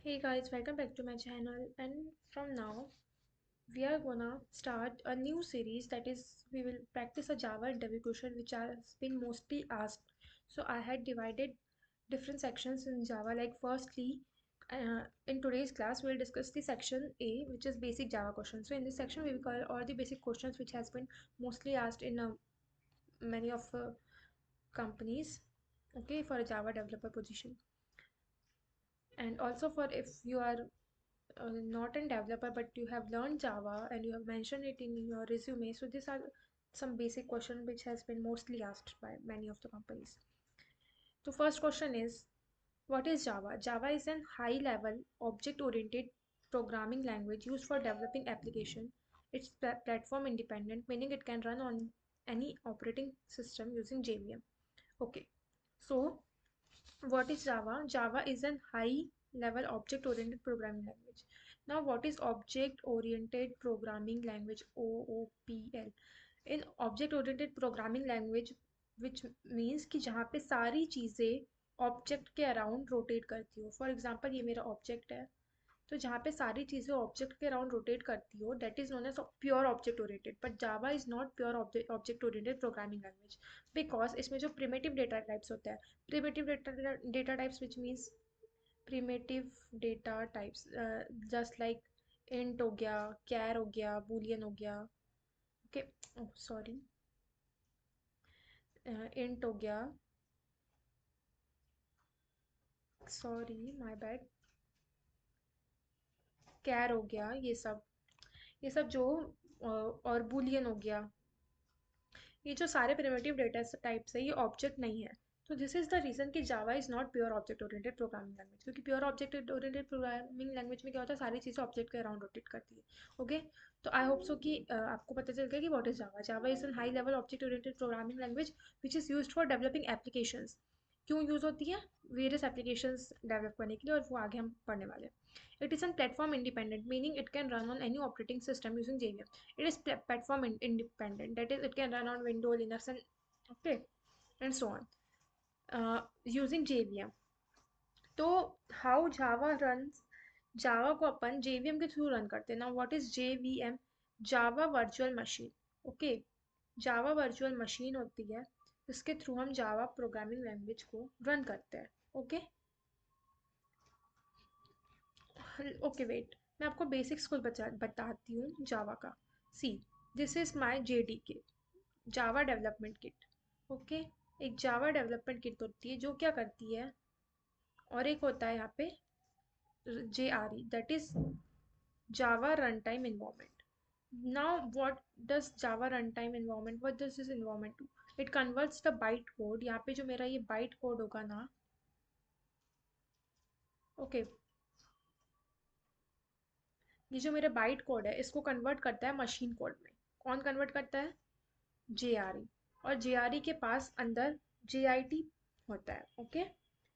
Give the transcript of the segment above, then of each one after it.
Hey guys, welcome back to my channel. And from now, we are gonna start a new series, that is, we will practice a Java interview question which has been mostly asked. So I had divided different sections in Java. Like, firstly, in today's class, we'll discuss the section A, which is basic Java questions. So in this section, we will cover all the basic questions which has been mostly asked in many of companies. Okay, for a Java developer position. And also, for if you are not a developer but you have learned Java and you have mentioned it in your resume. So these are some basic questions which has been mostly asked by many of the companies. So first question is, what is Java? Java is an high level object oriented programming language used for developing application. It's platform independent, meaning it can run on any operating system using JVM. Okay, so what is Java? Java is an high level object oriented programming language. Now, what is object oriented programming language, OOPL? In object oriented programming language, which means कि जहाँ पे सारी चीज़ें object के around rotate करती हो. For example ये मेरा ऑब्जेक्ट है, तो जहाँ पे सारी चीज़ें ऑब्जेक्ट के अराउंड रोटेट करती हो, that is known as pure object oriented. But Java is not pure object oriented programming language, because इसमें जो प्रिमेटिव डेटा टाइप्स होते हैं, primitive data types which means primitive data types, just like int हो गया, कैर हो गया, Boolean हो गया. ओके, सॉरी, इंट हो गया, सॉरी माय बैड, कैर हो गया, ये सब जो और बूलियन हो गया, ये जो सारे प्रिमिटिव डेटा टाइप्स है, ये ऑब्जेक्ट नहीं है. तो दिस इज द रीजन कि Java is not pure object oriented programming language, क्योंकि pure object oriented programming language में क्या होता है, सारी चीज़ें ऑब्जेक्ट के अराउंड रोटेट करती है. ओके, तो आई होप सो कि आपको पता चल गया कि what is Java. Java is an high level object oriented programming language which is used for developing applications. क्यों यूज़ होती है? वेरियस एप्लीकेशंस डेवलप करने के लिए, और वो आगे हम पढ़ने वाले हैं. It is a platform independent, meaning it can run on any operating system using JVM. It is platform independent, that is, it can run on Windows, Linux, and okay, and so on, using JVM. तो how Java runs, जावा को अपन JVM के through run करते हैं. ना, what is JVM? Java virtual machine. Okay, Java virtual machine होती है जिसके through हम जावा प्रोग्रामिंग लैंग्वेज को रन करते हैं. ओके, ओके वेट, मैं आपको बेसिक्स कुछ बताती हूँ जावा का. See, this is my JDK, Java development kit. Okay, एक जावा डेवलपमेंट किट होती है जो क्या करती है, और एक होता है यहाँ पे JRE, that is Java run time environment. Now what does Java run time environment, what does this environment do? It converts the byte code. यहाँ पे जो मेरा ये बाइट कोड होगा ना, ओके, ये जो मेरा बाइट कोड है इसको कन्वर्ट करता है मशीन कोड में. कौन कन्वर्ट करता है? JRE. और JRE के पास अंदर JIT होता है. Okay,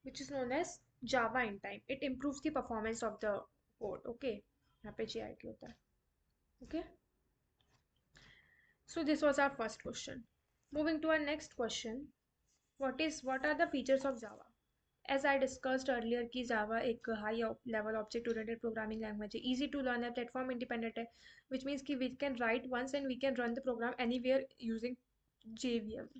which is known as Java in time. It improves the performance of the code. Okay, यहाँ पे JIT होता है. Okay, so this was our first question. Moving to our next question, what are the features of Java? As I discussed earlier कि Java एक high level object oriented programming language है, easy to learn है, platform independent है, which means कि we can write once and we can run the program anywhere using JVM.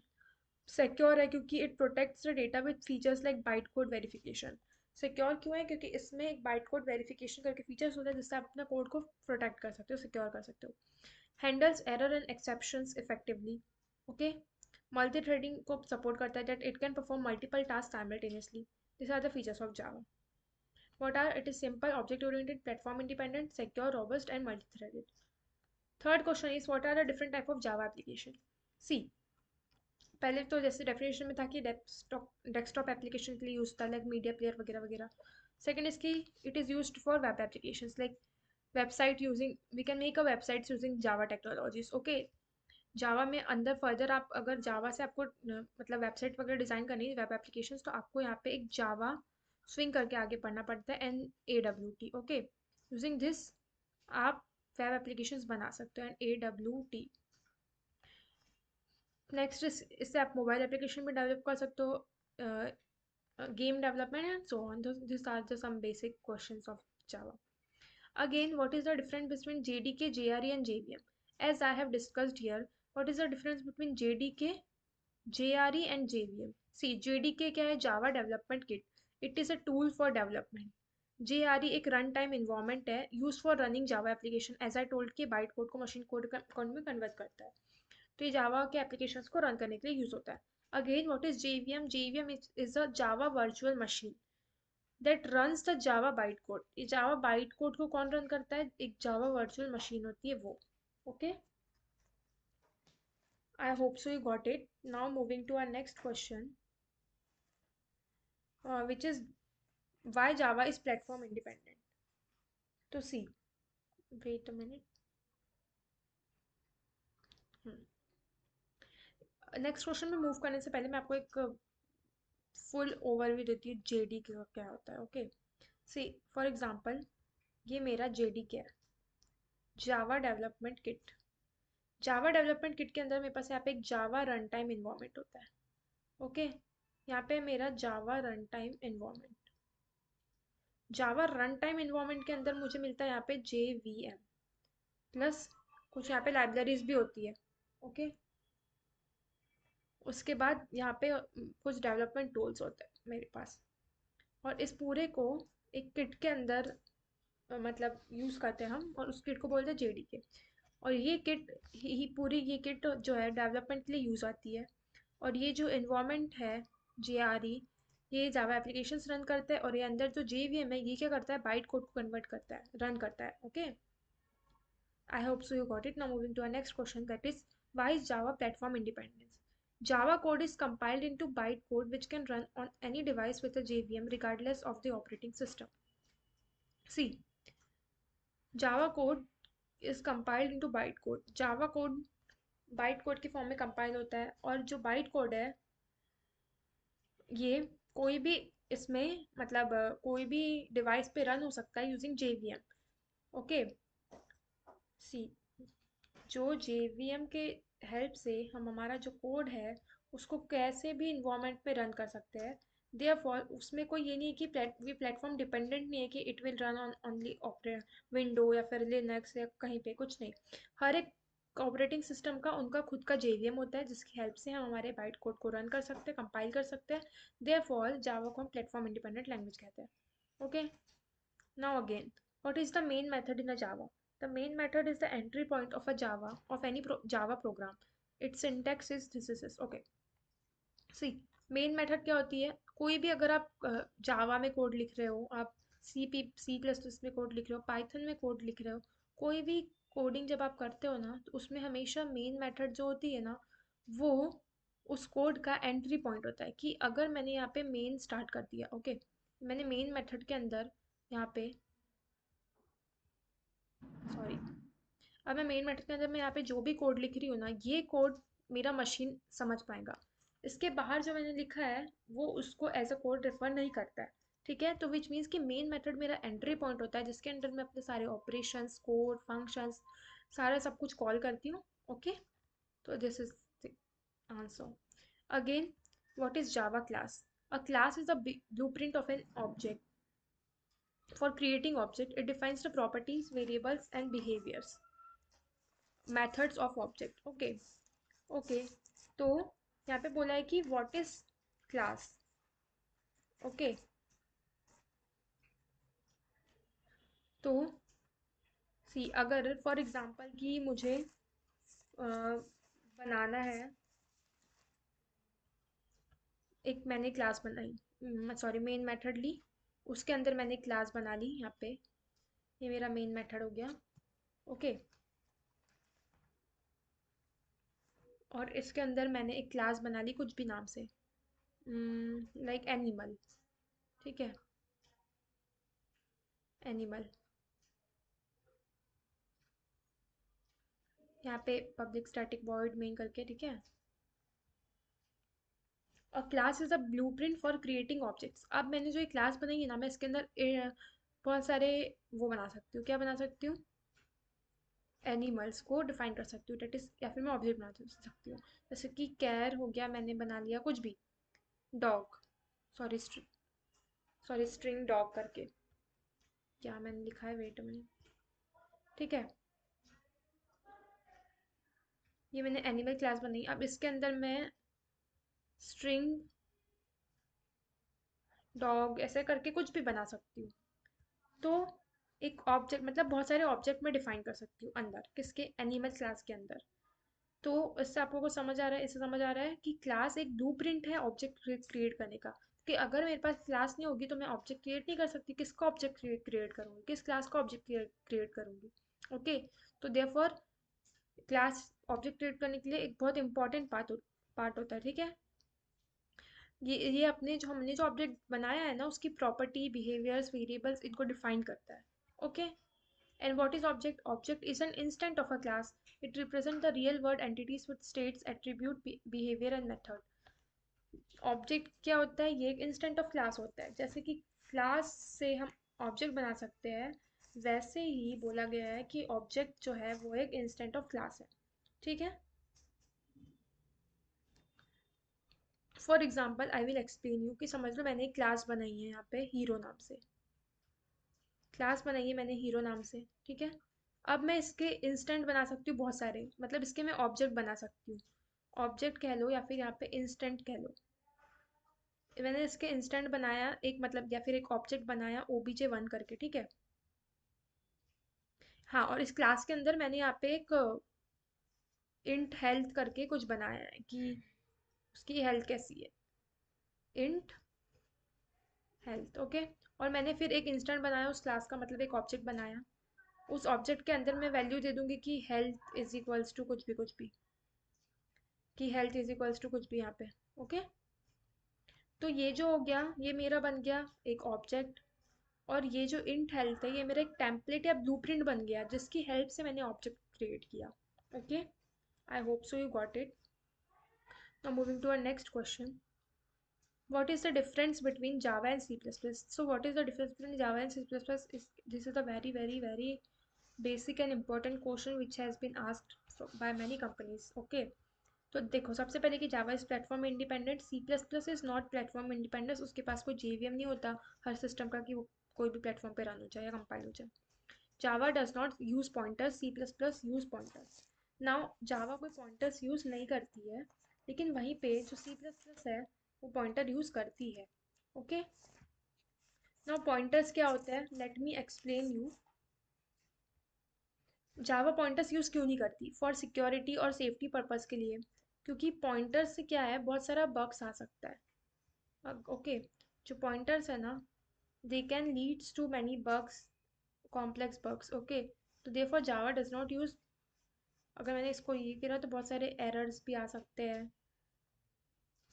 Secure है क्योंकि it protects the data with features like byte code verification. Secure क्यों है? क्योंकि इसमें एक बाइट कोड वेरिफिकेशन करके फीचर्स होता है जिससे आप अपना कोड को प्रोटेक्ट कर सकते हो, सिक्योर कर सकते हो. Handles error and exceptions effectively. Okay, multi threading को सपोर्ट करता है, that it can perform multiple task simultaneously. This are the features of Java. What are? It is simple, object oriented, platform independent, secure, robust, and multi threaded. Third question is, what are the different type of Java application? See, पहले तो जैसे definition में था कि desktop application के लिए use था, like media player वगैरह वगैरह. सेकंड इसकी, it is used for web applications like website using, we can make a website using Java technologies. Okay, Java में अंदर फर्दर आप अगर जावा से आपको मतलब वेबसाइट वगैरह डिज़ाइन करनी है, वेब एप्लीकेशंस, तो आपको यहाँ पे एक जावा स्विंग करके आगे पढ़ना पड़ता है, NAWT. ओके, यूजिंग दिस आप वेब एप्लीकेशंस बना सकते हो, NAWT. नेक्स्ट, इससे आप मोबाइल एप्लीकेशन भी डेवलप कर सकते हो. game development and so on. These are the some basic questions of Java. Again, what is the difference between JDK, JRE and JVM? As I have discussed here, what is the difference between JDK, JRE and JVM? See, JDK क्या है? Java Development Kit. It is a tool for development. JRE एक run time environment है use for running Java application. As I told के byte code को machine code में convert करता है. तो ये जावा के एप्लीकेशंस को रन करने के लिए यूज होता है. Again what is JVM? JVM is a Java virtual machine that runs the Java byte code. ये जावा बाइट कोड को कौन रन करता है? एक जावा वर्चुअल मशीन होती है वो. Okay, I hope so you got it. Now moving to our next question, which is why Java is platform independent. तो see, wait a minute. Next question में मूव करने से पहले मैं आपको एक फुल ओवरव्यू देती हूँ जेडी का क्या होता है. ओके, सी फॉर एग्जांपल ये मेरा जेडी क्या है? जावा डेवलपमेंट किट. जावा डेवलपमेंट किट के अंदर मेरे पास यहाँ पे एक जावा रन टाइम इन्वायरमेंट होता है. ओके, यहाँ पे मेरा जावा रन टाइम इन्वायरमेंट. जावा रन टाइम इन्वायरमेंट के अंदर मुझे मिलता है यहाँ पे JVM प्लस कुछ यहाँ पे लाइब्रेरीज भी होती है. ओके, उसके बाद यहाँ पे कुछ डेवलपमेंट टूल्स होते हैं मेरे पास. और इस पूरे को एक किट के अंदर मतलब यूज़ करते हैं हम, और उस किट को बोलते हैं JDK. और ये किट ही पूरी ये किट जो है डेवलपमेंट के लिए यूज़ आती है. और ये जो इन्वायरमेंट है JRE, ये जावा एप्लीकेशंस रन करता है. और ये अंदर जो JVM है ये क्या करता है? बाइट कोड को कन्वर्ट करता है, रन करता है. Okay, I hope so you got it. Now moving to our next question, that is why is Java platform independence? Java code is compiled into bytecode which can run on any device with a JVM regardless of the operating system. See, Java code is compiled into bytecode. Java code bytecode के form में compile होता है. और जो byte code है ये कोई भी इसमें मतलब कोई भी डिवाइस पे रन हो सकता है यूजिंग JVM. ओके, सी जो JVM के हेल्प से हम हमारा जो कोड है उसको कैसे भी इन्वायरमेंट पे रन कर सकते हैं. देयरफॉर उसमें कोई ये नहीं है कि प्लेटफॉर्म डिपेंडेंट नहीं है कि it will run on only operate window या फिर लिनक्स या कहीं पे. कुछ नहीं, हर एक ऑपरेटिंग सिस्टम का उनका खुद का JVM होता है जिसकी हेल्प से हम हमारे बाइट कोड को रन कर सकते हैं, कंपाइल कर सकते हैं. देयरफॉर जावा को हम प्लेटफॉर्म इंडिपेंडेंट लैंग्वेज कहते हैं. Okay, now again, what is the main method in a Java? The main method is the entry point of a Java of any Java program. Its syntax is this is okay. See, main method क्या होती है? कोई भी अगर आप जावा में code लिख रहे हो, आप C++ में कोड लिख रहे हो, पाइथन में कोड लिख रहे हो, कोई भी कोडिंग जब आप करते हो ना तो उसमें हमेशा मेन मेथड जो होती है ना वो उस कोड का एंट्री पॉइंट होता है. कि अगर मैंने यहाँ पे मेन स्टार्ट कर दिया, ओके, मैंने मेन मेथड के अंदर यहाँ पे सॉरी, अब मैं मेन मेथड के अंदर मैं यहाँ पे जो भी कोड लिख रही हूँ ना ये कोड मेरा मशीन समझ पाएगा. इसके बाहर जो मैंने लिखा है वो उसको एज अ कोड रेफर नहीं करता है. ठीक है, तो विच मीन्स कि मेन मेथड मेरा एंट्री पॉइंट होता है जिसके अंदर मैं अपने सारे ऑपरेशंस कोड फंक्शंस सारा सब कुछ कॉल करती हूँ. ओके, तो this is the answer. Again, what is Java class? A class is a blueprint of an object. For creating object, it defines the properties, variables and behaviors, methods of object. Okay, okay, तो यहाँ पे बोला है कि what is class. Okay, तो सी अगर for example कि मुझे बनाना है एक, मैंने क्लास बनाई, सॉरी मेन मेथड ली, उसके अंदर मैंने क्लास बना ली. यहाँ पे ये मेरा मेन मेथड हो गया. ओके, और इसके अंदर मैंने एक क्लास बना ली कुछ भी नाम से, लाइक एनिमल. ठीक है, एनिमल. यहाँ पे पब्लिक स्टैटिक वॉइड मेन करके. ठीक है, अ class is a blueprint for creating objects. अब मैंने जो ये क्लास बनाई है ना मैं इसके अंदर बहुत सारे वो बना सकती हूँ. क्या बना सकती हूँ? एनिमल्स को डिफाइन कर सकती हूँ, डेट इज, या फिर मैं ऑब्जेक्ट बना सकती हूँ. जैसे कि कैर हो गया, मैंने बना लिया कुछ भी, dog. Sorry sorry string dog करके, क्या मैंने लिखा है, वेट में, ठीक है। ये मैंने एनिमल क्लास बनाई, अब इसके अंदर मैं स्ट्रिंग डॉग ऐसे करके कुछ भी बना सकती हूँ। तो एक ऑब्जेक्ट मतलब बहुत सारे ऑब्जेक्ट मैं डिफाइन कर सकती हूँ अंदर, किसके, एनिमल क्लास के अंदर। तो इससे आपको को समझ आ रहा है, इससे समझ आ रहा है कि क्लास एक ब्लूप्रिंट है ऑब्जेक्ट क्रिएट करने का। कि अगर मेरे पास क्लास नहीं होगी तो मैं ऑब्जेक्ट क्रिएट नहीं कर सकती, किसका ऑब्जेक्ट क्रिएट करूँगी, किस क्लास का ऑब्जेक्ट क्रिएट करूँगी। ओके। तो देयरफॉर क्लास ऑब्जेक्ट क्रिएट करने के लिए एक बहुत इंपॉर्टेंट पार्ट होता है, ठीक है। ये अपने जो हमने जो ऑब्जेक्ट बनाया है ना, उसकी प्रॉपर्टी, बिहेवियर्स, वेरिएबल्स, इनको डिफाइन करता है। Okay. And what is object? Object is an instant of a class. It represents the real world entities with states, attribute, behavior and method. Object क्या होता है? ये एक instant of class होता है। जैसे कि class से हम object बना सकते हैं, वैसे ही बोला गया है कि object जो है वो एक instant of class है। ठीक है? For example, I will explain you कि समझ लो मैंने एक class बनाई है यहाँ पे हीरो नाम से। क्लास बनाई है मैंने हीरो नाम से, ठीक है। अब मैं इसके इंस्टेंट बना सकती हूँ बहुत सारे, मतलब इसके मैं ऑब्जेक्ट बना सकती हूँ। ऑब्जेक्ट कह लो या फिर यहाँ पे इंस्टेंट कह लो। मैंने इसके इंस्टेंट बनाया एक, मतलब या फिर एक ऑब्जेक्ट बनाया obj1 करके, ठीक है। हाँ, और इस क्लास के अंदर मैंने यहाँ पे एक इंट हेल्थ करके कुछ बनाया है कि उसकी हेल्थ कैसी है, इंट हेल्थ। ओके। और मैंने फिर एक इंस्टेंट बनाया उस क्लास का, मतलब एक ऑब्जेक्ट बनाया। उस ऑब्जेक्ट के अंदर मैं वैल्यू दे दूंगी कि हेल्थ इज इक्वल्स टू कुछ भी, कि हेल्थ इज इक्वल्स टू कुछ भी यहाँ पे। ओके। तो ये जो हो गया, ये मेरा बन गया एक ऑब्जेक्ट। और ये जो इंट हेल्थ है, ये मेरा एक टेम्पलेट या ब्लूप्रिंट बन गया जिसकी हेल्प से मैंने ऑब्जेक्ट क्रिएट किया। Okay. I hope so you got it. Now moving to our next question, what is the difference between Java and C++? So what is the difference between Java and C++? This is a very basic and important question which has been asked by many companies. Okay. तो देखो, सबसे पहले कि Java is platform independent, C plus plus is not platform independent. उसके पास कोई JVM नहीं होता हर सिस्टम का कि वो कोई भी प्लेटफॉर्म पे रन हो जाए या कंपाइल हो जाए। Java does not use pointers, C plus plus use pointers. Now Java कोई पॉइंटर्स यूज नहीं करती है, लेकिन वहीं पे जो सी प्लस प्लस है वो पॉइंटर यूज करती है। ओके। नाउ पॉइंटर्स क्या होते हैं, let me explain you. Java pointers use क्यों नहीं करती, फॉर सिक्योरिटी और सेफ्टी पर्पज़ के लिए। क्योंकि पॉइंटर्स से क्या है, बहुत सारा बग्स आ सकता है। ओके। जो पॉइंटर्स है ना, they can leads to many bugs, complex bugs. Okay. तो therefore Java does not use, अगर मैंने इसको ये किया तो बहुत सारे एरर्स भी आ सकते हैं।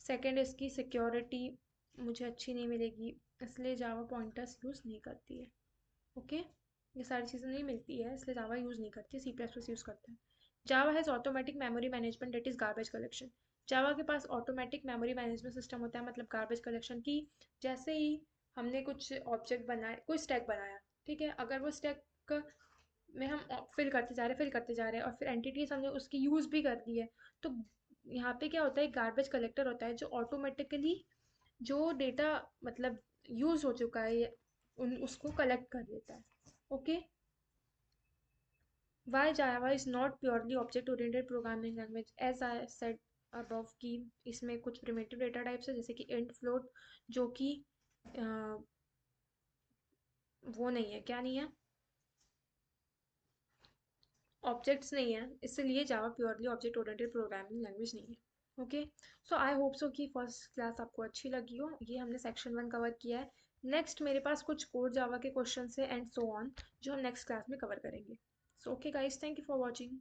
सेकंड, इसकी सिक्योरिटी मुझे अच्छी नहीं मिलेगी, इसलिए जावा पॉइंटर्स यूज़ नहीं करती है। ओके। ये सारी चीज़ें नहीं मिलती है, इसलिए जावा यूज़ नहीं करती, सी प्लस प्लस यूज़ करते हैं। Java has automatic memory management, that is garbage collection. Java के पास ऑटोमेटिक मेमोरी मैनेजमेंट सिस्टम होता है, मतलब गार्बेज कलेक्शन की। जैसे ही हमने कुछ ऑब्जेक्ट बनाए, कोई स्टैक बनाया, ठीक है, अगर वो स्टैक में हम फिल करते जा रहे हैं और फिर एंटिटीज हमने उसकी यूज़ भी कर दी है, तो यहाँ पे क्या होता है, गार्बेज कलेक्टर होता है जो ऑटोमेटिकली जो डेटा मतलब यूज़ हो चुका है उन उसको कलेक्ट कर लेता है। Okay. Why Java is not purely object oriented programming language? As I said above कि इसमें कुछ primitive data types है जैसे कि int, float, जो कि वो नहीं है, क्या नहीं है, ऑब्जेक्ट्स नहीं है, इसलिए Java purely object oriented programming language नहीं है। ओके। सो आई होप सो कि फर्स्ट क्लास आपको अच्छी लगी हो। ये हमने सेक्शन 1 कवर किया है। नेक्स्ट मेरे पास कुछ कोड जावा के क्वेश्चन है एंड सो ऑन, जो हम नेक्स्ट क्लास में कवर करेंगे। So okay guys, thank you for watching.